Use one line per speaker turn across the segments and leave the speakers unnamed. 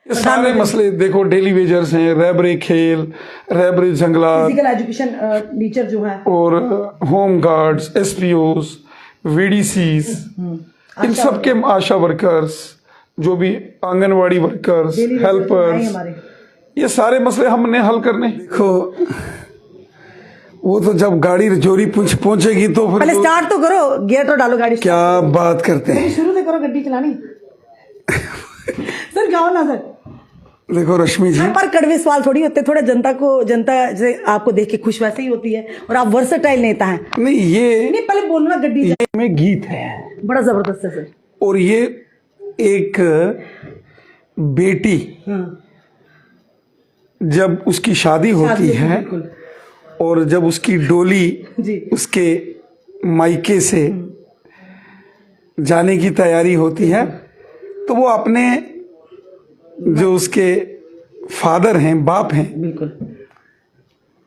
ये सारे मसले देखो, डेली वेजर्स हैं, रहबरे खेल, रहबरे जंगलात,
फिजिकल एजुकेशन टीचर जो है,
और होम गार्ड्स, एसपीओस, वीडीसीस, इन सब के आशा वर्कर्स, जो भी आंगनवाड़ी वर्कर्स, हेल्पर्स, ये सारे मसले हमने हल करने। देखो वो तो जब गाड़ी रजौरी पहुंचेगी तो फिर
पहले स्टार्ट तो करो, गियर तो डालो गाड़ी।
क्या बात करते हैं,
शुरू से करो गड्डी चलानी। सर गाओ ना सर।
देखो रश्मि जी,
पर कड़वे सवाल थोड़ी होते, थोड़ा जनता से आपको देख के खुश वैसे ही होती है, और आप वर्सेटाइल नेता हैं।
नहीं ये
नहीं, पहले बोलो ना, गड्डी
में गीत है
बड़ा जबरदस्त है सर।
और ये एक बेटी जब उसकी शादी होती है और जब उसकी डोली उसके मायके से जाने की तैयारी होती है, तो वो अपने जो उसके फादर हैं, बाप हैं,
बिल्कुल,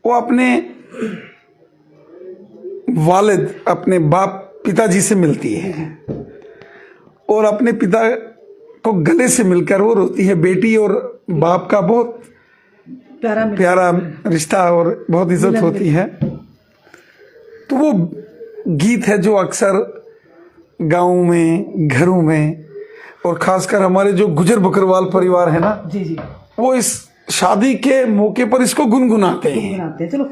वो अपने वालिद, अपने बाप पिताजी से मिलती है और अपने पिता को गले से मिलकर वो रोती है। बेटी और बाप का बहुत प्यारा रिश्ता और बहुत इज्जत होती है। तो वो गीत है जो अक्सर गाँव में, घरों में, और खासकर हमारे जो गुजर बकरवाल परिवार है ना,
जी,
वो इस शादी के मौके पर इसको गुनगुनाते हैं।
चलो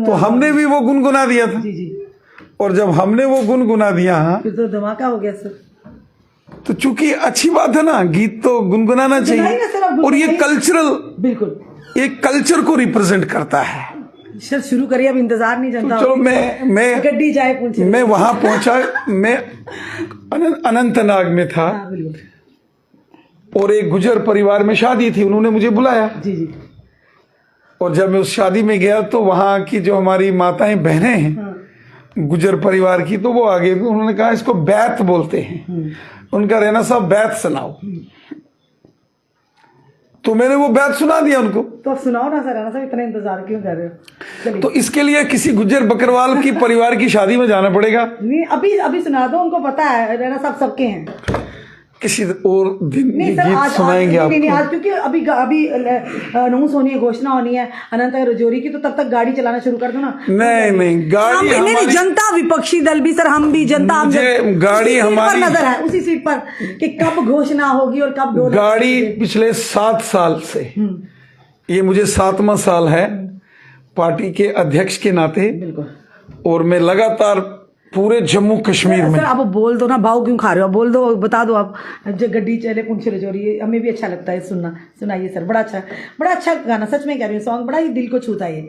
तो हमने भी वो गुनगुना दिया था।
जी।
और जब हमने वो गुनगुना दिया
फिर तो धमाका हो गया सर।
तो चूंकि अच्छी बात है ना, गीत तो गुनगुनाना चाहिए, और ये कल्चरल,
बिल्कुल,
एक कल्चर को रिप्रेजेंट करता है।
सर शुरू करिए, अब इंतजार नहीं जनता।
तो चलो मैं
गड्डी जाए पूछे।
मैं वहां पहुंचा, मैं अनंतनाग में था, और एक गुजर परिवार में शादी थी, उन्होंने मुझे बुलाया।
जी।
और जब मैं उस शादी में गया तो वहां की जो हमारी माताएं बहनें हैं गुजर परिवार की, तो वो आगे, उन्होंने कहा इसको बैत बोलते हैं। उनका रहना साहब बैत सुनाओ। तो मैंने वो बैत सुना दिया उनको।
तो अब सुनाओ ना सर, साहब इतना इंतजार क्यों कर रहे हो?
तो इसके लिए किसी गुज्जर बकरवाल की परिवार की शादी में जाना पड़ेगा।
नहीं, अभी सुना दो, उनको पता है, रहना साहब सबके हैं।
किसी और दिन
नहीं
सर,
गीत
आज, सुनाएंगे आपको।
नहीं, आज क्योंकि अभी अनाउंस होनी है, घोषणा होनी है अनंत रजौरी की, तो तब तक गाड़ी चलाना शुरू कर दो ना।
नहीं गाड़ी
नहीं, जनता, विपक्षी दल भी सर, हम भी जनता,
गाड़ी हमारी
नजर है उसी सीट पर कि कब घोषणा होगी और कब
गाड़ी। पिछले 7 साल से, ये मुझे 7वां साल है पार्टी के अध्यक्ष के नाते, और मैं लगातार पूरे जम्मू कश्मीर में।
सर आप बोल दो ना, भाव क्यों खा रहे हो, बोल दो, बता दो आप। जो गड्डी चले पुंछ रजौरी, हमें भी अच्छा लगता है सुनना। सुनाइए सर, बड़ा अच्छा गाना, सच में कह रही हूँ, सॉन्ग बड़ा ही दिल को छूता है।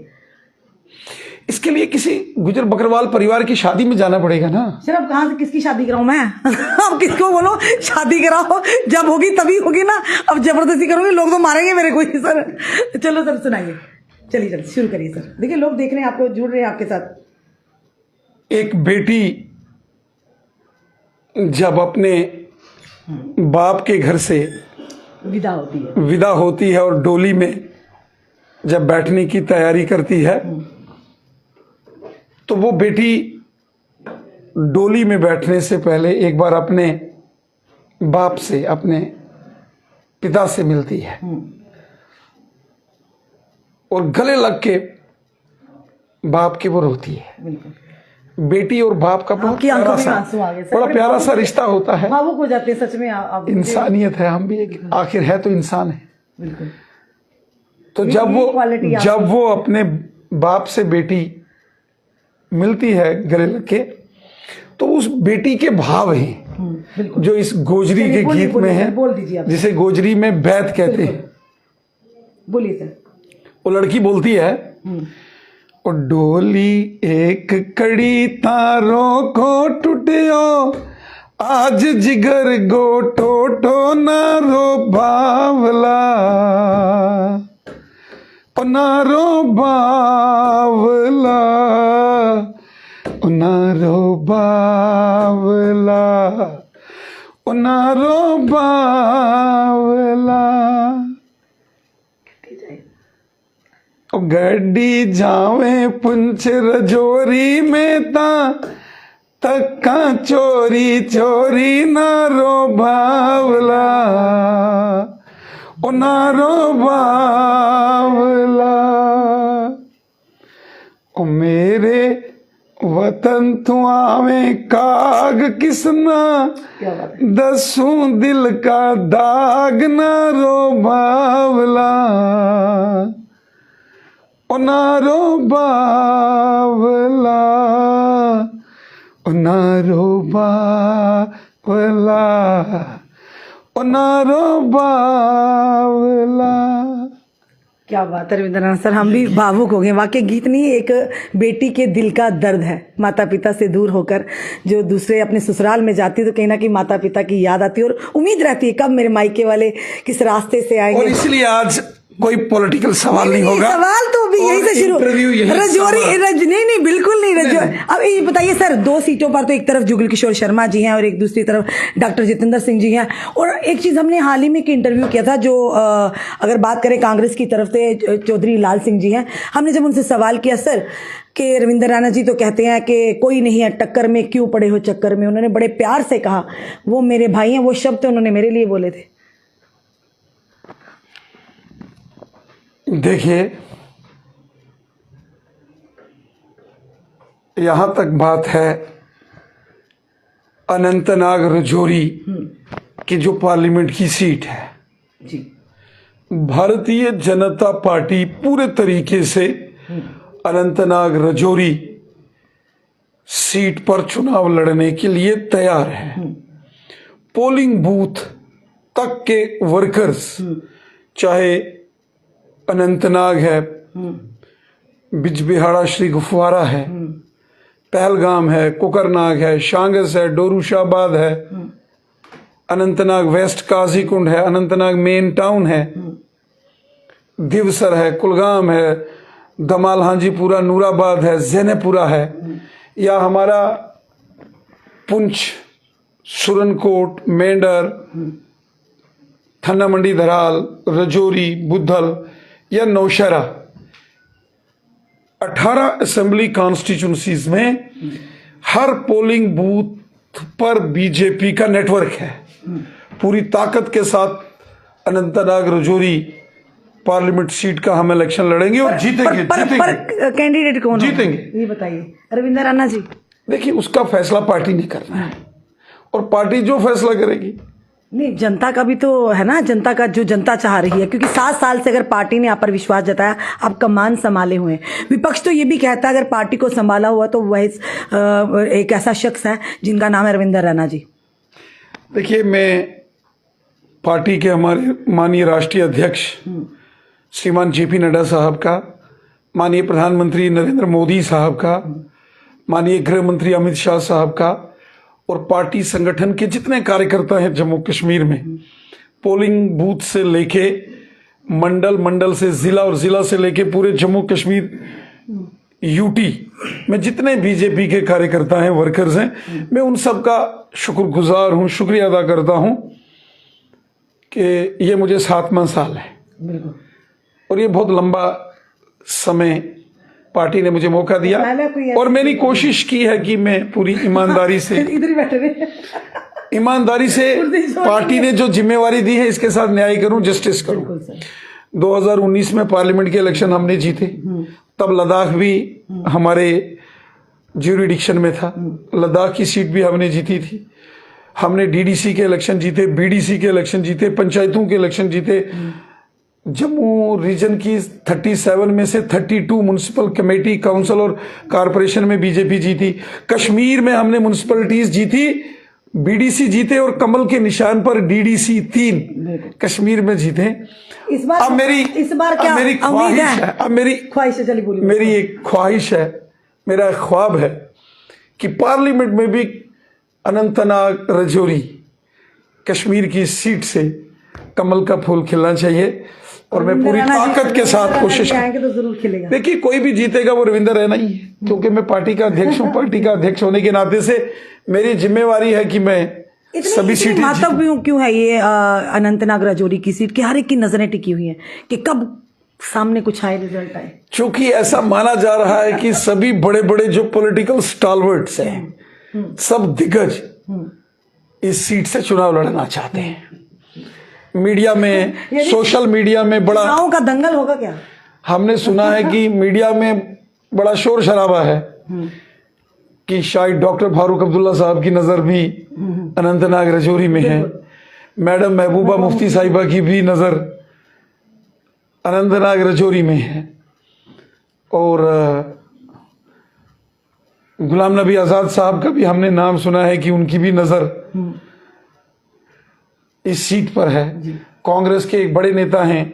इसके लिए किसी गुजर बकरवाल परिवार की शादी में जाना पड़ेगा ना।
सर अब कहाँ से किसकी शादी कराऊं मैं? अब किसको बोलो शादी कराओ, जब होगी तभी होगी ना। अब जबरदस्ती करोगे, लोग तो मारेंगे मेरे को ही सर। चलो सर सुनाइए, चलिए शुरू करिए सर। देखिए लोग देख रहे हैं आपको, जुड़ रहे हैं आपके साथ।
एक बेटी जब अपने बाप के घर से विदा होती है और डोली में जब बैठने की तैयारी करती है, तो वो बेटी डोली में बैठने से पहले एक बार अपने बाप से, अपने पिता से मिलती है और गले लग के बाप के वो रोती है। बेटी और बाप का बहुत बड़ा प्यारा सा रिश्ता होता है,
भावुक हो जाते हैं सच में। आप
इंसानियत है, हम भी एक आखिर है तो इंसान है।
बिल्कुल।
तो जब वो अपने बाप से बेटी मिलती है गले लग के, तो उस बेटी के भाव हैं जो इस गोजरी के गीत में है, जिसे गोजरी में बैत कहते हैं।
बोलिए सर।
वो लड़की बोलती है, और डोली एक कड़ी तारों को टूटियो, आज जिगर गो टोटो नारो बावला, ओ नारो बावला, ओ नारो बावला, ओ नारो बावला। गड्डी जावे पुंछ रजौरी में ता तक्का चोरी चोरी नारो बावला, ओ नारो बावला, ओ मेरे वतन तू आवे काग किसना, दसूं दिल का दाग ना रो बावला, ओ नारो बावला, ओ नारो बावला, ओ नारो बावला।
क्या बात है रविंद्रनाथ सर, हम भी भावुक हो गए। वाकई गीत नहीं, एक बेटी के दिल का दर्द है। माता पिता से दूर होकर जो दूसरे अपने ससुराल में जाती है तो कहीं ना कहीं माता पिता की याद आती है और उम्मीद रहती है कब मेरे मायके वाले किस रास्ते से आएंगे।
और इसलिए आज कोई पॉलिटिकल सवाल नहीं होगा।
सवाल तो अभी यही से शुरू, रजौरी नहीं बिल्कुल नहीं रजौरी। अब ये बताइए सर, 2 सीटों पर तो एक तरफ जुगल किशोर शर्मा जी हैं और एक दूसरी तरफ डॉक्टर जितेंद्र सिंह जी हैं। और एक चीज हमने हाल ही में एक इंटरव्यू किया था, जो अगर बात करें कांग्रेस की तरफ से चौधरी लाल सिंह जी हैं, हमने जब उनसे सवाल किया सर कि रविंद्र राणा जी तो कहते हैं कि कोई नहीं है टक्कर में, क्यों पड़े हो चक्कर में, उन्होंने बड़े प्यार से कहा वो मेरे भाई हैं, वो शब्द उन्होंने मेरे लिए बोले थे।
देखिए, यहां तक बात है अनंतनाग रजौरी की जो पार्लियामेंट की सीट है
जी,
भारतीय जनता पार्टी पूरे तरीके से अनंतनाग रजौरी सीट पर चुनाव लड़ने के लिए तैयार है। पोलिंग बूथ तक के वर्कर्स, चाहे अनंतनाग है, बिजबिहाड़ा श्री गुफवारा है, पहलगाम है, कुकरनाग है, शांगस है, डोरूशाबाद है, अनंतनाग वेस्ट काजीकुंड है, अनंतनाग मेन टाउन है, दिवसर है, कुलगाम है, दमाल हांजीपुरा, नूराबाद है, जैनेपुरा है, या हमारा पुंछ, सुरनकोट, मेंढर, थन्ना मंडी धराल, रजौरी, बुद्धल या नौशहरा। 18 असेंबली कॉन्स्टिट्यूंसीज में हर पोलिंग बूथ पर बीजेपी का नेटवर्क है। पूरी ताकत के साथ अनंतनाग रजौरी पार्लियामेंट सीट का हम इलेक्शन लड़ेंगे और जीतेंगे।
पर कैंडिडेट कौन
जीतेंगे,
ये बताइए रविंद्र राणा जी।
देखिए, उसका फैसला पार्टी ने करना है और पार्टी जो फैसला करेगी।
नहीं, जनता का भी तो है ना, जनता का जो जनता चाह रही है, क्योंकि 7 साल से अगर पार्टी ने आप पर विश्वास जताया, आप कमान संभाले हुए हैं। विपक्ष तो ये भी कहता है अगर पार्टी को संभाला हुआ तो वह एक ऐसा शख्स है जिनका नाम है रविंद्र राणा जी।
देखिए, मैं पार्टी के हमारे माननीय राष्ट्रीय अध्यक्ष श्रीमान जेपी नड्डा साहब का, माननीय प्रधानमंत्री नरेंद्र मोदी साहब का, माननीय गृह मंत्री अमित शाह साहब का और पार्टी संगठन के जितने कार्यकर्ता हैं जम्मू कश्मीर में, पोलिंग बूथ से लेके मंडल, मंडल से जिला और जिला से लेके पूरे जम्मू कश्मीर यूटी में जितने बीजेपी के कार्यकर्ता हैं, वर्कर्स हैं, मैं उन सब का शुक्रगुजार हूं, शुक्रिया अदा करता हूं कि ये मुझे 7वां साल है और ये बहुत लंबा समय पार्टी ने मुझे मौका दिया और मैंने कोशिश की है कि मैं पूरी ईमानदारी से
इधर ही बैठे रहे,
ईमानदारी से पार्टी ने जो जिम्मेवारी दी है इसके साथ न्याय करूं, जस्टिस करूं। 2019 में पार्लियामेंट के इलेक्शन हमने जीते, तब लद्दाख भी हमारे ज्यूरिडिक्शन में था, लद्दाख की सीट भी हमने जीती थी। हमने डीडीसी के इलेक्शन जीते, बीडीसी के इलेक्शन जीते, पंचायतों के इलेक्शन जीते। जम्मू रीजन की 37 में से 32 म्युनिसिपल कमेटी, काउंसिल और कारपोरेशन में बीजेपी जीती। कश्मीर में हमने म्युनिसिपैलिटीज जीती, बीडीसी जीते और कमल के निशान पर डीडीसी 3 कश्मीर में जीते।
इस बार क्या
मेरी ख्वाहिश है, अब मेरी
ख्वाहिश है, चलिए बोलिए।
मेरी एक ख्वाहिश है, मेरा एक ख्वाब है कि पार्लियामेंट में भी अनंतनाग रजौरी कश्मीर की सीट से कमल का फूल खिलना चाहिए और मैं पूरी ताकत के साथ कोशिश
तो जरूर खिलेगा।
देखिए, कोई भी जीतेगा वो रविंद्र रहना ही है, क्योंकि मैं पार्टी का अध्यक्ष हूँ। पार्टी का अध्यक्ष होने के नाते से मेरी जिम्मेवारी है कि मैं सभी सीटें
महत्व क्यों है ये अनंतनाग रजौरी की सीट की हर एक की नजरें टिकी हुई हैं कि कब सामने कुछ आए, रिजल्ट आए?
क्योंकि ऐसा माना जा रहा है कि सभी बड़े बड़े जो पॉलिटिकल स्टालवर्ट्स हैं, सब दिग्गज इस सीट से चुनाव लड़ना चाहते हैं। मीडिया में, सोशल मीडिया में बड़ा
गाँव का दंगल होगा क्या?
हमने सुना है कि मीडिया में बड़ा शोर शराबा है कि शायद डॉक्टर फारूक अब्दुल्ला साहब की नजर भी अनंतनाग राजौरी में है, मैडम महबूबा मुफ्ती साहिबा की भी नजर अनंतनाग राजौरी में है, और गुलाम नबी आजाद साहब का भी हमने नाम सुना है कि उनकी भी नजर इस सीट पर है। कांग्रेस के एक बड़े नेता हैं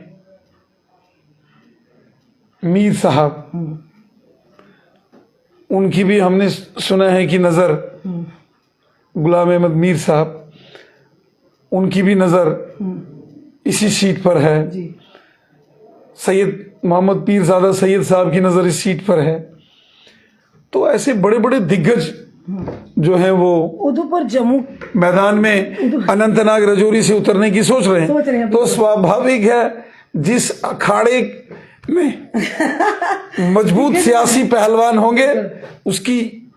मीर साहब, उनकी भी हमने सुना है कि नजर, गुलाम अहमद मीर साहब, उनकी भी नजर इसी सीट पर है। सैयद मोहम्मद पीरजादा सैयद साहब की नजर इस सीट पर है। तो ऐसे बड़े बड़े दिग्गज जो हैं वो
उधमपुर जम्मू
मैदान में अनंतनाग राजौरी से उतरने की सोच रहे हैं। तो स्वाभाविक है जिस अखाड़े में मजबूत सियासी पहलवान होंगे उसकी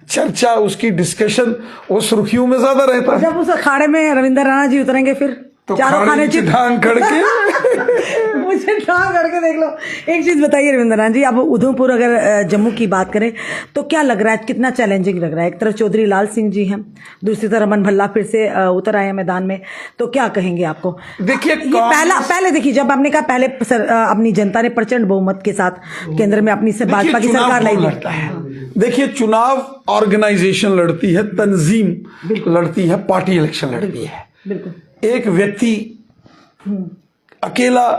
चर्चा, उसकी डिस्कशन वो सुर्खियों में ज्यादा रहता है।
जब उस अखाड़े में रविंद्र राणा जी उतरेंगे फिर
तो
चारों खाने
ढांग करके
मुझे ढांग करके देख लो। एक चीज बताइए रविंद्र राणा जी, अब उधमपुर अगर जम्मू की बात करें तो क्या लग रहा है, कितना चैलेंजिंग लग रहा है? एक तरफ चौधरी लाल सिंह जी हैं, दूसरी तरफ अमन भल्ला फिर से उतर आए हैं मैदान में, तो क्या कहेंगे आपको?
देखिए
पहले देखिए, जब आपने कहा पहले अपनी जनता ने प्रचंड बहुमत के साथ केंद्र में अपनी से भाजपा की सरकार लाई।
देखिए चुनाव ऑर्गेनाइजेशन लड़ती है, तंजीम लड़ती है, पार्टी इलेक्शन लड़ती है।
बिल्कुल
एक व्यक्ति अकेला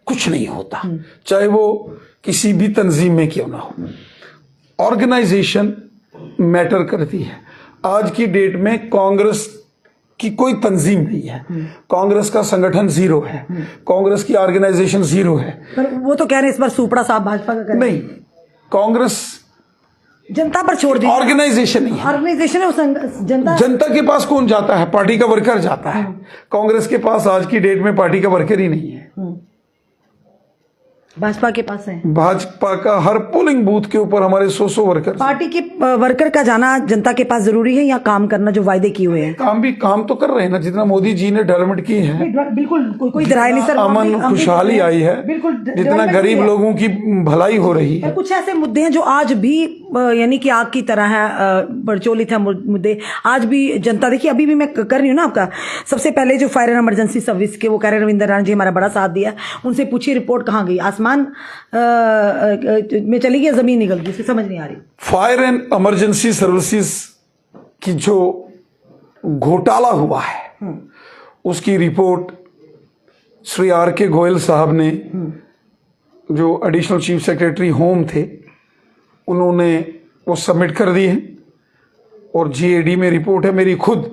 कुछ नहीं होता, चाहे वो किसी भी तंजीम में क्यों ना हो। ऑर्गेनाइजेशन मैटर करती है। आज की डेट में कांग्रेस की कोई तंजीम नहीं है, कांग्रेस का संगठन जीरो है, कांग्रेस की ऑर्गेनाइजेशन जीरो है।
पर वो तो कह रहे हैं इस बार सुपड़ा साहब भाजपा का करें।
नहीं, कांग्रेस
जनता पर छोड़ दी,
ऑर्गेनाइजेशन नहीं है।
ऑर्गेनाइजेशन है,
जनता के पास कौन जाता है? पार्टी का वर्कर जाता है। कांग्रेस के पास आज की डेट में पार्टी का वर्कर ही नहीं है।
भाजपा के पास है।
भाजपा का हर पोलिंग बूथ के ऊपर हमारे 100 वर्कर।
पार्टी के वर्कर का जाना जनता के पास जरूरी है या काम करना जो वायदे किए हुए हैं?
काम तो कर रहे हैं ना, जितना मोदी जी ने डेवलपमेंट की है।
बिल्कुल कोई दराय नहीं सर,
अमन खुशहाली आई है, जितना गरीब लोगों की भलाई हो रही है।
कुछ ऐसे मुद्दे हैं जो आज भी यानी कि आग की तरह है, प्रचलित है मुद्दे आज भी। जनता देखिए, अभी भी मैं कर रही हूँ ना आपका, सबसे पहले जो फायर एंड इमरजेंसी सर्विस के वो कह रहे रविंद्र राणा जी हमारा बड़ा साथ दिया, उनसे पूछिए रिपोर्ट कहाँ गई? आसमान में चली गई, जमीन निकल गई, समझ नहीं आ रही।
फायर एंड इमरजेंसी सर्विसेज की जो घोटाला हुआ है उसकी रिपोर्ट श्री R.K. गोयल साहब ने, जो एडिशनल चीफ सेक्रेटरी होम थे, उन्होंने वो सबमिट कर दी है और GAD में रिपोर्ट है। मेरी खुद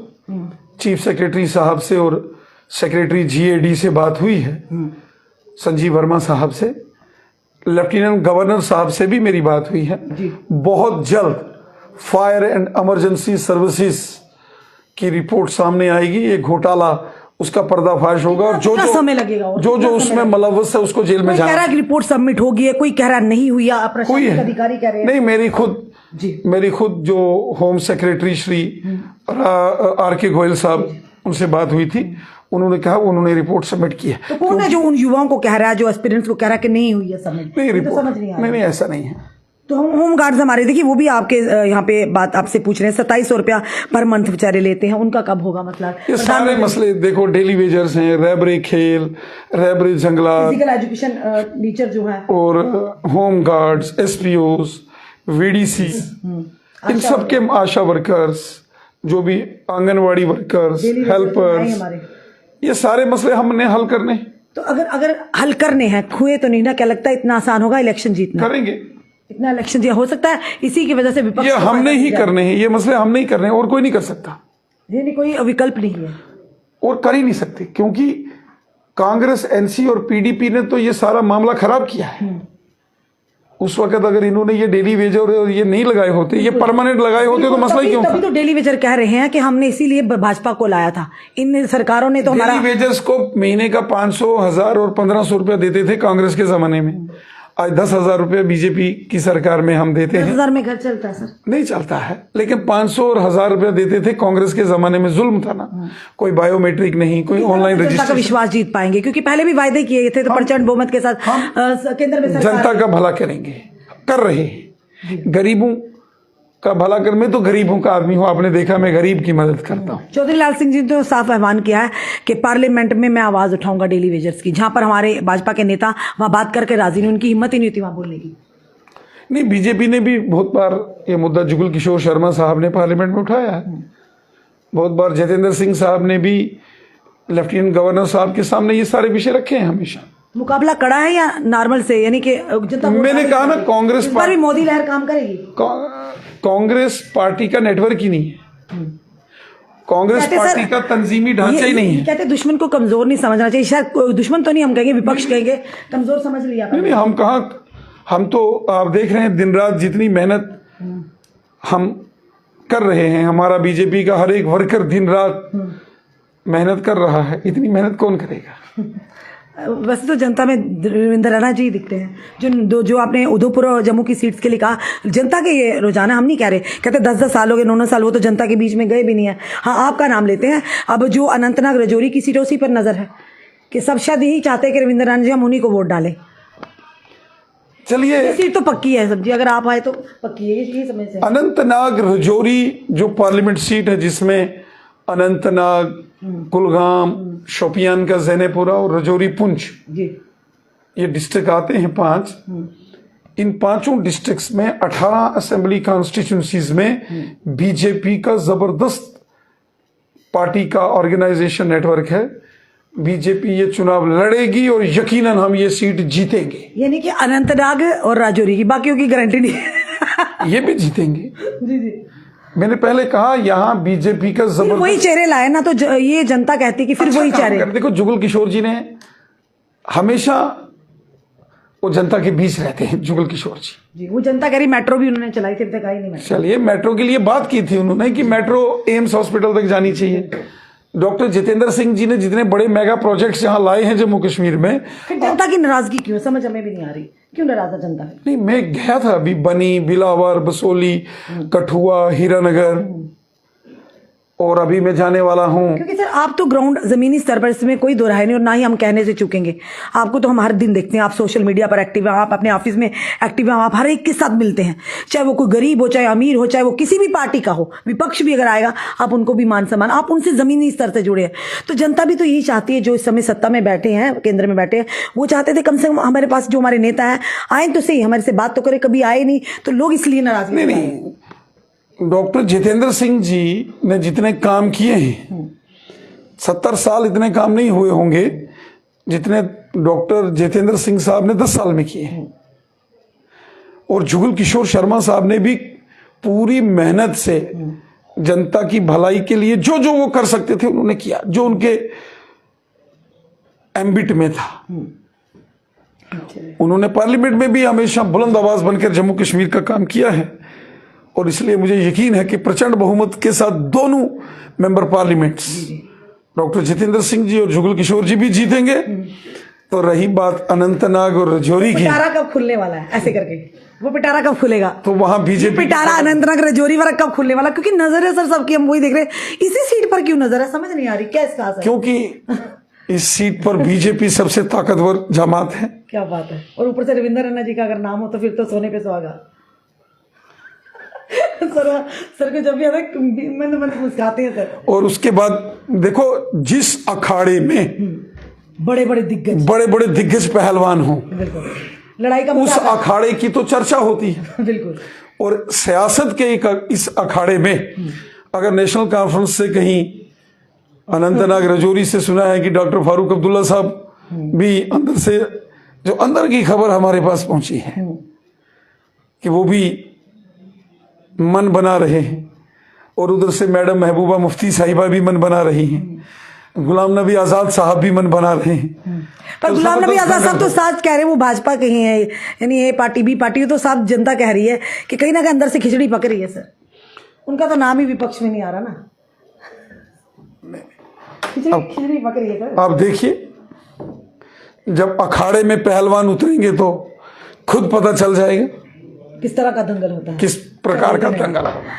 चीफ सेक्रेटरी साहब से और सेक्रेटरी GAD से बात हुई है, संजीव वर्मा साहब से, लेफ्टिनेंट गवर्नर साहब से भी मेरी बात हुई है। बहुत जल्द फायर एंड इमरजेंसी सर्विसेज की रिपोर्ट सामने आएगी। ये घोटाला, उसका पर्दाफाश होगा और जो
समय लगेगा,
जो उसमें मुलव्वस है उसको जेल में जाना।
कह रहा है कि रिपोर्ट सबमिट होगी है, कोई कह रहा नहीं हुई है, प्रशासनिक अधिकारी कह रहे हैं।
नहीं, मेरी खुद जो home secretary Shri R.K. Goyal साहब, उनसे बात हुई थी, उन्होंने कहा उन्होंने रिपोर्ट सबमिट की है।
तो कौन है जो उन युवाओं को कह रहा है, जो एस्पिरेंट्स को कह रहा है कि नहीं हुई है सबमिट?
नहीं, रिपोर्ट
समझ नहीं आ रहा।
नहीं, ऐसा नहीं है।
तो होम गार्ड्स हमारे, देखिए वो भी आपके यहाँ पे बात आपसे पूछ रहे हैं, 2700 रुपया पर मंथ बेचारे लेते हैं, उनका कब होगा मसला?
ये सारे मसले देखो, डेली वेजर्स हैं, रैबरे खेल, रैबरे जंगलात,
फिजिकल एजुकेशन टीचर जो है,
और होम गार्ड्स, SPOs, VDC, इन सब के आशा वर्कर्स, जो भी आंगनवाड़ी वर्कर्स, हेल्पर्स, ये सारे मसले हमने हल करने।
तो अगर हल करने हैं, खुए तो नहीं ना? क्या लगता है इतना आसान होगा इलेक्शन जीतना?
करेंगे,
इतना इलेक्शन जीत हो सकता है इसी की वजह से विपक्ष,
ये हमने ही करने हैं, ये मसले हमने ही करने हैं, और कोई नहीं कर सकता।
ये नहीं, कोई विकल्प नहीं है
और कर ही नहीं सकते, क्योंकि कांग्रेस, NC और PDP ने तो ये सारा मामला खराब किया है। उस वक्त अगर इन्होंने ये डेली वेजर और ये नहीं लगाए होते, ये परमानेंट लगाए होते, तो मसला ही क्यों था?
तभी तो डेली वेजर कह रहे हैं कि हमने इसीलिए भाजपा को लाया था। इन सरकारों ने तो हमारा
डेली वेजर्स को महीने का 500, 1000 और 1500 रुपया देते थे कांग्रेस के जमाने में। आज 10,000 रुपये बीजेपी की सरकार में हम देते हैं,
10,000 में घर चलता है सर?
नहीं चलता है। लेकिन 500 और 1,000 रुपया देते थे, कांग्रेस के जमाने में जुल्म था ना, कोई बायोमेट्रिक नहीं, कोई ऑनलाइन
जनता का
रजिस्ट्रेशन।
विश्वास जीत पाएंगे? क्योंकि पहले भी वायदे किए थे, तो प्रचंड बहुमत के साथ केंद्र में सरकार
जनता का भला करेंगे, कर रहे हैं। गरीबों का भला कर, मैं तो गरीबों का आदमी हूं, आपने देखा मैं गरीब की मदद करता हूं।
चौधरी लाल सिंह जी ने तो साफ आह्वान किया है कि पार्लियामेंट में मैं आवाज उठाऊंगा डेली वेजर्स की, जहां पर हमारे भाजपा के नेता वहां बात करके राजी नहीं, उनकी हिम्मत ही नहीं होती वहां बोलने की।
नहीं, बीजेपी ने भी बहुत बार ये मुद्दा जुगल किशोर शर्मा साहब ने पार्लियामेंट में उठाया है, बहुत बार जितेंद्र सिंह साहब ने भी लेफ्टिनेंट गवर्नर साहब के सामने ये सारे विषय रखे हैं। हमेशा
मुकाबला कड़ा है या नॉर्मल से, यानी कि जनता
मैंने कहा ना, कांग्रेस
इस बार भी मोदी लहर काम करेगी?
कांग्रेस पार्टी का नेटवर्क ही नहीं है, कांग्रेस पार्टी का तंजीमी ढांचा ही नहीं है।
कहते दुश्मन को कमजोर नहीं समझना चाहिए, शायद दुश्मन तो नहीं हम कहेंगे, विपक्ष कहेंगे, कमजोर समझ लिया।
नहीं, हम कहाँ, हम तो आप देख रहे हैं दिन रात जितनी मेहनत हम कर रहे हैं, हमारा बीजेपी का हर एक वर्कर दिन रात मेहनत कर रहा है, इतनी मेहनत कौन करेगा?
वैसे तो जनता में रविंद्र राणा जी दिखते हैं, जो आपने उदयपुर और जम्मू की सीट्स के लिए कहा, जनता के ये रोजाना, हम नहीं कह रहे, कहते 10-10 साल हो गए, 9-9 साल, वो तो जनता के बीच में गए भी नहीं है। हाँ, आपका नाम लेते हैं। अब जो अनंतनाग रजौरी की सीट है उसी पर नजर है कि सब शायद यही चाहते हैं कि रविंद्र राणा जी हम उन्हीं को वोट डालें।
चलिए,
सीट तो पक्की है सब्जी, अगर आप आए तो पक्की है, ये समय से।
अनंतनाग रजौरी जो पार्लियामेंट सीट है, जिसमें अनंतनाग, कुलगाम, शोपियान का जैनेपुरा और रजौरी पुंछ, ये डिस्ट्रिक्ट आते हैं 5। इन 5 डिस्ट्रिक्ट्स में 18 असेंबली कॉन्स्टिट्यूंसीज में बीजेपी का जबरदस्त पार्टी का ऑर्गेनाइजेशन नेटवर्क है। बीजेपी ये चुनाव लड़ेगी और यकीनन हम ये सीट जीतेंगे।
यानी कि अनंतनाग और राजौरी की, बाकियों की गारंटी नहीं।
ये भी जीतेंगे।
जी जी,
मैंने पहले कहा, यहाँ बीजेपी का जबरदस्त,
वही चेहरे लाए ना, तो ये जनता कहती है कि फिर वही चेहरे।
देखो, जुगल किशोर जी ने हमेशा वो जनता के बीच रहते हैं, जुगल किशोर जी।
वो जनता कह रही मेट्रो भी उन्होंने चलाई थी, तक आई नहीं मेट्रो।
चलिए, मेट्रो के लिए बात की थी उन्होंने कि मेट्रो एम्स हॉस्पिटल तक जानी चाहिए। डॉक्टर जितेंद्र सिंह जी ने जितने बड़े मेगा प्रोजेक्ट्स यहाँ लाए हैं जम्मू कश्मीर में,
फिर जनता की नाराजगी क्यों, समझ हमें भी नहीं आ रही, क्यों नाराज है जनता?
नहीं, मैं गया था अभी, बनी, बिलावर, बसोली, कठुआ, हीरानगर, और अभी मैं जाने वाला हूँ।
क्योंकि सर आप तो ग्राउंड जमीनी स्तर पर, इसमें कोई दो राय नहीं, और ना ही हम कहने से चूकेंगे। आपको तो हम हर दिन देखते हैं, आप सोशल मीडिया पर एक्टिव हैं, आप अपने ऑफिस में एक्टिव हैं, आप हर एक के साथ मिलते हैं, चाहे वो कोई गरीब हो, चाहे अमीर हो, चाहे वो किसी भी पार्टी का हो, विपक्ष भी अगर आएगा आप उनको भी मान सम्मान, आप उनसे जमीनी स्तर से जुड़े हैं। तो जनता भी तो यही चाहती है, जो इस समय सत्ता में बैठे हैं, केंद्र में बैठे हैं, वो चाहते थे कम से कम हमारे पास जो हमारे नेता है आए तो सही, हमारे से बात तो करे, कभी आए नहीं, तो लोग इसलिए नाराज
नहीं, डॉक्टर जितेंद्र सिंह जी ने जितने काम किए हैं, 70 साल इतने काम नहीं हुए होंगे जितने डॉक्टर जितेंद्र सिंह साहब ने 10 साल में किए हैं। और जुगल किशोर शर्मा साहब ने भी पूरी मेहनत से जनता की भलाई के लिए जो जो वो कर सकते थे उन्होंने किया, जो उनके एम्बिट में था। उन्होंने पार्लियामेंट में भी हमेशा बुलंद आवाज बनकर जम्मू कश्मीर का काम किया है, और इसलिए मुझे यकीन है कि प्रचंड बहुमत के साथ दोनों member parliaments, doctor Jitendra Singh ji और जुगल किशोर जी भी जीतेंगे। तो रही बात अनंतनाग और रजौरी की,
पिटारा कब खुलने वाला है, ऐसे करके वो पिटारा कब खुलेगा?
तो वहां बीजेपी
पिटारा अनंतनाग रजौरी वाला कब खुलने वाला? क्योंकि नजर है सर सबकी, हम वही देख रहे हैं, इसी सीट पर क्यों नजर है, समझ नहीं आ रही क्या इसका असर?
क्योंकि इस सीट पर बीजेपी सबसे ताकतवर जमात है।
क्या बात है, और ऊपर से रविंद्र राणा जी का अगर नाम हो तो फिर तो सोने पे सुहागा। सर को जब भी आता है मन मुस्कुराते हैं सर।
और उसके बाद देखो, जिस अखाड़े में
बड़े बड़े
दिग्गज पहलवान हो,
लड़ाई का
उस अखाड़े की तो चर्चा होती है।
बिल्कुल।
और सियासत के इस अखाड़े में अगर नेशनल कॉन्फ्रेंस से कहीं अनंतनाग रजौरी से सुना है कि डॉक्टर फारूक अब्दुल्ला साहब भी अंदर से, जो अंदर की खबर हमारे पास पहुंची है कि वो भी मन बना रहे हैं, और उधर से मैडम महबूबा मुफ्ती साहिबा भी मन बना रही हैं, गुलाम नबी आजाद साहब भी मन बना रहे हैं।
पर
तो
गुलाम नबी आजाद साहब तो साथ कह रहे हैं वो भाजपा के ही हैं, यानी ए पार्टी बी पार्टी, तो साफ जनता कह रही है कि कहीं ना कहीं अंदर से खिचड़ी पक रही है सर। उनका तो नाम ही विपक्ष में नहीं आ रहा ना, खिचड़ी पक रही है सर।
आप देखिए, जब अखाड़े में पहलवान उतरेंगे तो खुद पता चल जाएगा
किस तरह का दंगल होता है।
किस प्रकार का दंगल होगा।